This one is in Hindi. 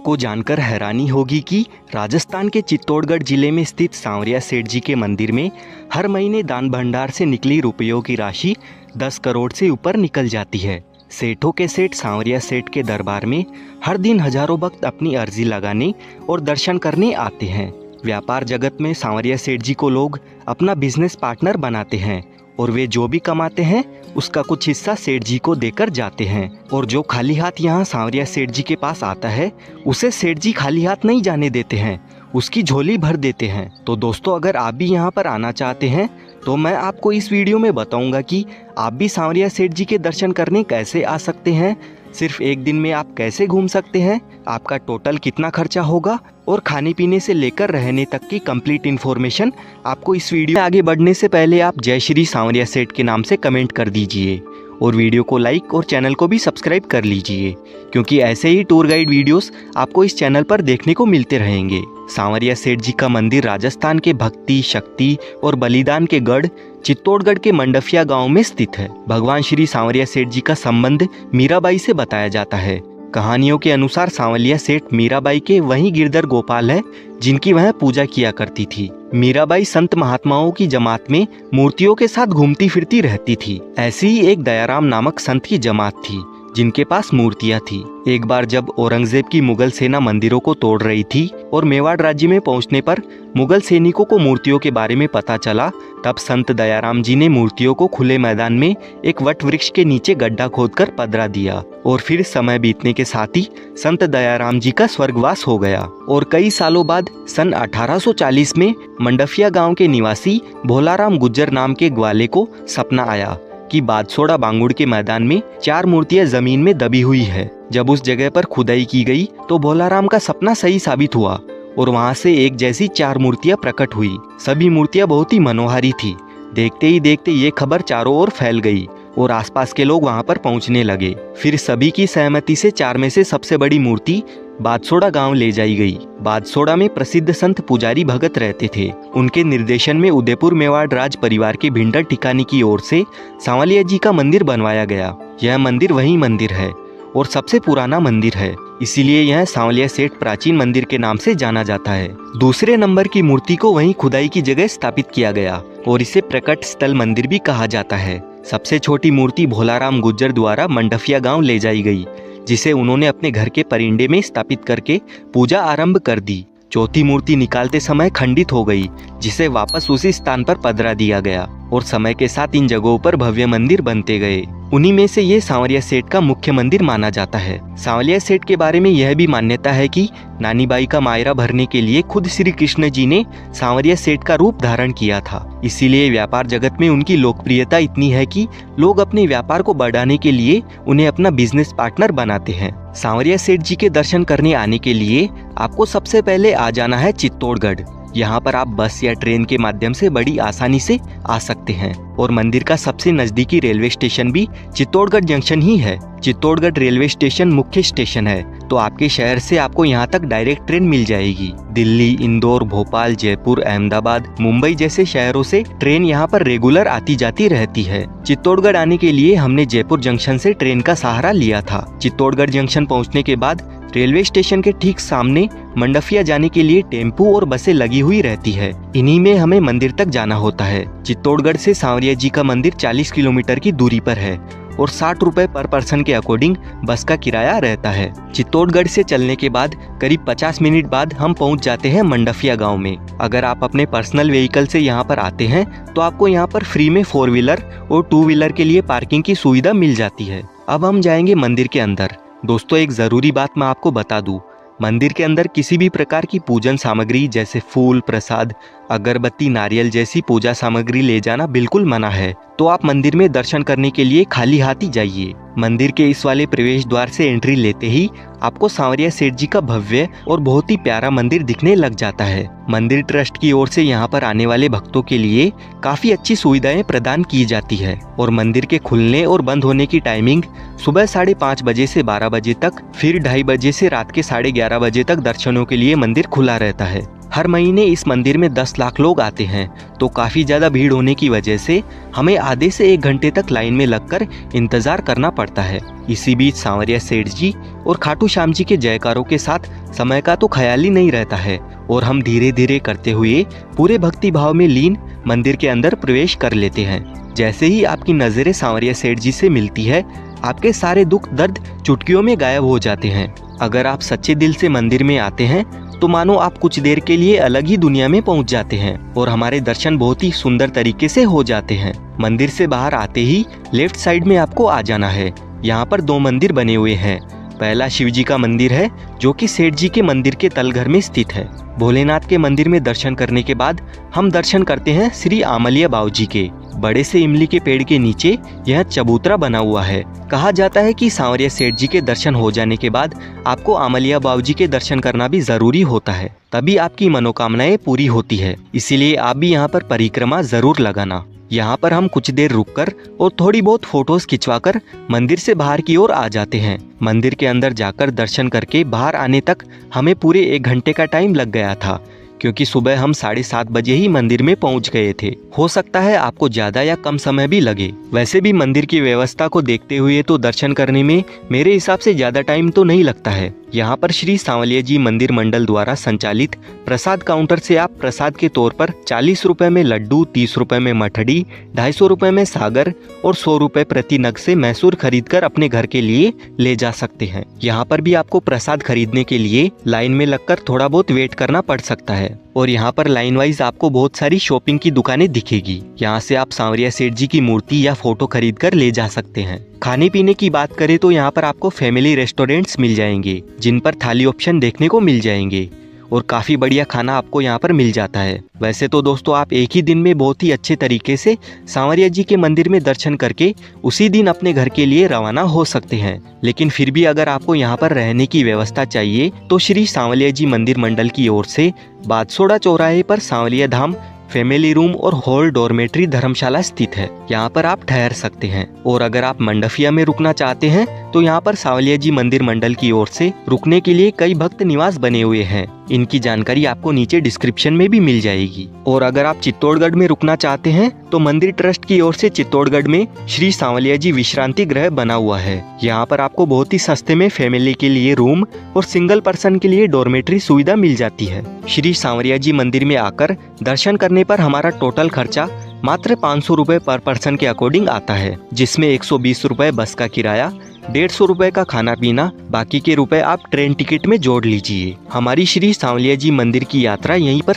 आपको जानकर हैरानी होगी कि राजस्थान के चित्तौड़गढ़ जिले में स्थित सांवरिया सेठ जी के मंदिर में हर महीने दान भंडार से निकली रुपयों की राशि 10 करोड़ से ऊपर निकल जाती है। सेठों के सेठ सांवरिया सेठ के दरबार में हर दिन हजारों भक्त अपनी अर्जी लगाने और दर्शन करने आते हैं। व्यापार जगत में सांवरिया सेठ जी को लोग अपना बिजनेस पार्टनर बनाते हैं और वे जो भी कमाते हैं उसका कुछ हिस्सा सेठ जी को देकर जाते हैं। और जो खाली हाथ यहाँ सांवरिया सेठ जी के पास आता है उसे सेठ जी खाली हाथ नहीं जाने देते हैं, उसकी झोली भर देते हैं। तो दोस्तों, अगर आप भी यहाँ पर आना चाहते हैं तो मैं आपको इस वीडियो में बताऊंगा कि आप भी सांवरिया सेठ जी के दर्शन करने कैसे आ सकते हैं, सिर्फ एक दिन में आप कैसे घूम सकते हैं, आपका टोटल कितना खर्चा होगा और खाने पीने से लेकर रहने तक की कंप्लीट इन्फॉर्मेशन आपको इस वीडियो में। आगे बढ़ने से पहले आप जय श्री सांवरिया सेठ के नाम से कमेंट कर दीजिए और वीडियो को लाइक और चैनल को भी सब्सक्राइब कर लीजिए, क्योंकि ऐसे ही टूर गाइड वीडियोस आपको इस चैनल पर देखने को मिलते रहेंगे। सांवरिया सेठ जी का मंदिर राजस्थान के भक्ति, शक्ति और बलिदान के गढ़ चित्तौड़गढ़ के मंडफिया गांव में स्थित है। भगवान श्री सांवरिया सेठ जी का संबंध मीराबाई से बताया जाता है। कहानियों के अनुसार सांवरिया सेठ मीराबाई के वही गिरधर गोपाल है जिनकी वह पूजा किया करती थी। मीराबाई संत महात्माओं की जमात में मूर्तियों के साथ घूमती फिरती रहती थी। ऐसी ही एक दयाराम नामक संत की जमात थी जिनके पास मूर्तियां थी। एक बार जब औरंगजेब की मुगल सेना मंदिरों को तोड़ रही थी और मेवाड़ राज्य में पहुंचने पर मुगल सैनिकों को मूर्तियों के बारे में पता चला, तब संत दयाराम जी ने मूर्तियों को खुले मैदान में एक वट वृक्ष के नीचे गड्ढा खोदकर पधरा दिया और फिर समय बीतने के साथ ही संत दयाराम जी का स्वर्गवास हो गया। और कई सालों बाद सन 1840 में मंडफिया गांव के निवासी भोलाराम गुज्जर नाम के ग्वाले को सपना आया कि बादसोड़ा बांगुड़ के मैदान में 4 मूर्तियां जमीन में दबी हुई है। जब उस जगह पर खुदाई की गई तो भोलाराम का सपना सही साबित हुआ और वहां से एक जैसी 4 मूर्तियां प्रकट हुई। सभी मूर्तियां बहुत ही मनोहारी थी। देखते ही देखते ये खबर चारों ओर फैल गई और आसपास के लोग वहां पर पहुंचने लगे। फिर सभी की सहमति से 4 में से सबसे बड़ी मूर्ति बादसोड़ा गांव ले जाई गई। बादसोड़ा में प्रसिद्ध संत पुजारी भगत रहते थे। उनके निर्देशन में उदयपुर मेवाड़ राज परिवार के भिंडर ठिकानी की ओर से सांवलिया जी का मंदिर बनवाया गया। यह मंदिर वही मंदिर है और सबसे पुराना मंदिर है, इसीलिए यह सांवलिया सेठ प्राचीन मंदिर के नाम से जाना जाता है। दूसरे नंबर की मूर्ति को वहीं खुदाई की जगह स्थापित किया गया और इसे प्रकट स्थल मंदिर भी कहा जाता है। सबसे छोटी मूर्ति भोलाराम गुज्जर द्वारा मंडफिया गांव ले जाई गई, जिसे उन्होंने अपने घर के परिंडे में स्थापित करके पूजा आरंभ कर दी। चौथी मूर्ति निकालते समय खंडित हो गई, जिसे वापस उसी स्थान पर पधरा दिया गया और समय के साथ इन जगहों पर भव्य मंदिर बनते गए। उन्हीं में से ये सांवरिया सेठ का मुख्य मंदिर माना जाता है। सांवरिया सेठ के बारे में यह भी मान्यता है कि नानी बाई का मायरा भरने के लिए खुद श्री कृष्ण जी ने सांवरिया सेठ का रूप धारण किया था। इसीलिए व्यापार जगत में उनकी लोकप्रियता इतनी है कि लोग अपने व्यापार को बढ़ाने के लिए उन्हें अपना बिजनेस पार्टनर बनाते हैं। सांवरिया सेठ जी के दर्शन करने आने के लिए आपको सबसे पहले आ जाना है चित्तौड़गढ़। यहाँ पर आप बस या ट्रेन के माध्यम से बड़ी आसानी से आ सकते हैं और मंदिर का सबसे नजदीकी रेलवे स्टेशन भी चित्तौड़गढ़ जंक्शन ही है। चित्तौड़गढ़ रेलवे स्टेशन मुख्य स्टेशन है, तो आपके शहर से आपको यहाँ तक डायरेक्ट ट्रेन मिल जाएगी। दिल्ली, इंदौर, भोपाल, जयपुर, अहमदाबाद, मुंबई जैसे शहरों से ट्रेन यहाँ पर रेगुलर आती जाती रहती है। चित्तौड़गढ़ आने के लिए हमने जयपुर जंक्शन से ट्रेन का सहारा लिया था। चित्तौड़गढ़ जंक्शन पहुँचने के बाद रेलवे स्टेशन के ठीक सामने मंडफिया जाने के लिए टेम्पू और बसें लगी हुई रहती है। इन्हीं में हमें मंदिर तक जाना होता है। चित्तौड़गढ़ से सांवरिया जी का मंदिर 40 किलोमीटर की दूरी पर है और 60 रुपए पर पर्सन के अकॉर्डिंग बस का किराया रहता है। चित्तौड़गढ़ से चलने के बाद करीब 50 मिनट बाद हम पहुंच जाते हैं मंडफिया गांव में। अगर आप अपने पर्सनल व्हीकल से यहां पर आते हैं तो आपको यहां पर फ्री में 4 व्हीलर और 2 व्हीलर के लिए पार्किंग की सुविधा मिल जाती है। अब हम जाएंगे मंदिर के अंदर। दोस्तों, एक ज़रूरी बात मैं आपको बता दूं, मंदिर के अंदर किसी भी प्रकार की पूजन सामग्री जैसे फूल, प्रसाद, अगरबत्ती, नारियल जैसी पूजा सामग्री ले जाना बिल्कुल मना है। तो आप मंदिर में दर्शन करने के लिए खाली हाथ ही जाइए। मंदिर के इस वाले प्रवेश द्वार से एंट्री लेते ही आपको सांवरिया सेठ जी का भव्य और बहुत ही प्यारा मंदिर दिखने लग जाता है। मंदिर ट्रस्ट की ओर से यहाँ पर आने वाले भक्तों के लिए काफी अच्छी सुविधाएं प्रदान की जाती है और मंदिर के खुलने और बंद होने की टाइमिंग सुबह 5:30 बजे से 12 बजे तक, फिर 2:30 बजे से रात के 11:30 बजे तक दर्शनों के लिए मंदिर खुला रहता है। हर महीने इस मंदिर में 10 लाख लोग आते हैं, तो काफ़ी ज़्यादा भीड़ होने की वजह से हमें आधे से 1 घंटे तक लाइन में लगकर इंतज़ार करना पड़ता है। इसी बीच सांवरिया सेठ जी और खाटू श्याम जी के जयकारों के साथ समय का तो ख्याल ही नहीं रहता है और हम धीरे धीरे करते हुए पूरे भक्ति भाव में लीन मंदिर के अंदर प्रवेश कर लेते हैं। जैसे ही आपकी नज़रें सांवरिया सेठ जी से मिलती है, आपके सारे दुख दर्द चुटकियों में गायब हो जाते हैं। अगर आप सच्चे दिल से मंदिर में आते हैं तो मानो आप कुछ देर के लिए अलग ही दुनिया में पहुंच जाते हैं और हमारे दर्शन बहुत ही सुंदर तरीके से हो जाते हैं। मंदिर से बाहर आते ही लेफ्ट साइड में आपको आ जाना है। यहाँ पर 2 मंदिर बने हुए हैं। पहला शिव जी का मंदिर है जो कि सेठ जी के मंदिर के तलघर में स्थित है। भोलेनाथ के मंदिर में दर्शन करने के बाद हम दर्शन करते हैं श्री आमलिया बाबूजी के। बड़े से इमली के पेड़ के नीचे यह चबूतरा बना हुआ है। कहा जाता है कि सांवरिया सेठ जी के दर्शन हो जाने के बाद आपको आमलिया बाबूजी के दर्शन करना भी जरूरी होता है, तभी आपकी मनोकामनाएं पूरी होती है। इसीलिए आप भी यहाँ पर परिक्रमा जरूर लगाना। यहाँ पर हम कुछ देर रुककर और थोड़ी बहुत फोटोज खिंचवाकर मंदिर से बाहर की ओर आ जाते हैं। मंदिर के अंदर जाकर दर्शन करके बाहर आने तक हमें पूरे 1 घंटे का टाइम लग गया था, क्योंकि सुबह हम 7:30 बजे ही मंदिर में पहुंच गए थे। हो सकता है आपको ज्यादा या कम समय भी लगे। वैसे भी मंदिर की व्यवस्था को देखते हुए तो दर्शन करने में मेरे हिसाब से ज्यादा टाइम तो नहीं लगता है। यहाँ पर श्री सांवलिया जी मंदिर मंडल द्वारा संचालित प्रसाद काउंटर से आप प्रसाद के तौर पर 40 रुपए में लड्डू, 30 रुपए में मठड़ी, 250 रुपए में सागर और 100 रुपए प्रति नग से मैसूर खरीदकर अपने घर के लिए ले जा सकते हैं। यहाँ पर भी आपको प्रसाद खरीदने के लिए लाइन में लगकर थोड़ा बहुत वेट करना पड़ सकता है और यहाँ पर लाइन वाइज आपको बहुत सारी शॉपिंग की दुकानें दिखेगी। यहाँ से आप सांवरिया सेठ जी की मूर्ति या फोटो खरीद कर ले जा सकते हैं। खाने पीने की बात करें तो यहाँ पर आपको फैमिली रेस्टोरेंट्स मिल जाएंगे, जिन पर थाली ऑप्शन देखने को मिल जाएंगे और काफ़ी बढ़िया खाना आपको यहाँ पर मिल जाता है। वैसे तो दोस्तों आप एक ही दिन में बहुत ही अच्छे तरीके से सांवरिया जी के मंदिर में दर्शन करके उसी दिन अपने घर के लिए रवाना हो सकते हैं, लेकिन फिर भी अगर आपको यहाँ पर रहने की व्यवस्था चाहिए तो श्री सांवलिया जी मंदिर मंडल की ओर से बादसोड़ा चौराहे पर सांवलिया धाम फैमिली रूम और हॉल डॉर्मेट्री धर्मशाला स्थित है। यहाँ पर आप ठहर सकते हैं। और अगर आप मंडफिया में रुकना चाहते हैं तो यहाँ पर सांवलिया जी मंदिर मंडल की ओर से रुकने के लिए कई भक्त निवास बने हुए हैं। इनकी जानकारी आपको नीचे डिस्क्रिप्शन में भी मिल जाएगी। और अगर आप चित्तौड़गढ़ में रुकना चाहते हैं तो मंदिर ट्रस्ट की ओर से चित्तौड़गढ़ में श्री सांवलिया जी विश्रांति गृह बना हुआ है। यहाँ पर आपको बहुत ही सस्ते में फैमिली के लिए रूम और सिंगल पर्सन के लिए डॉर्मेट्री सुविधा मिल जाती है। श्री सांवरिया जी मंदिर में आकर दर्शन करने पर हमारा टोटल खर्चा मात्र 500 रुपए पर पर्सन के अकॉर्डिंग आता है, जिसमें 120 रुपए बस का किराया, 150 रुपए का खाना पीना, बाकी के रुपए आप ट्रेन टिकट में जोड़ लीजिए। हमारी श्री सांवलिया जी मंदिर की यात्रा यहीं पर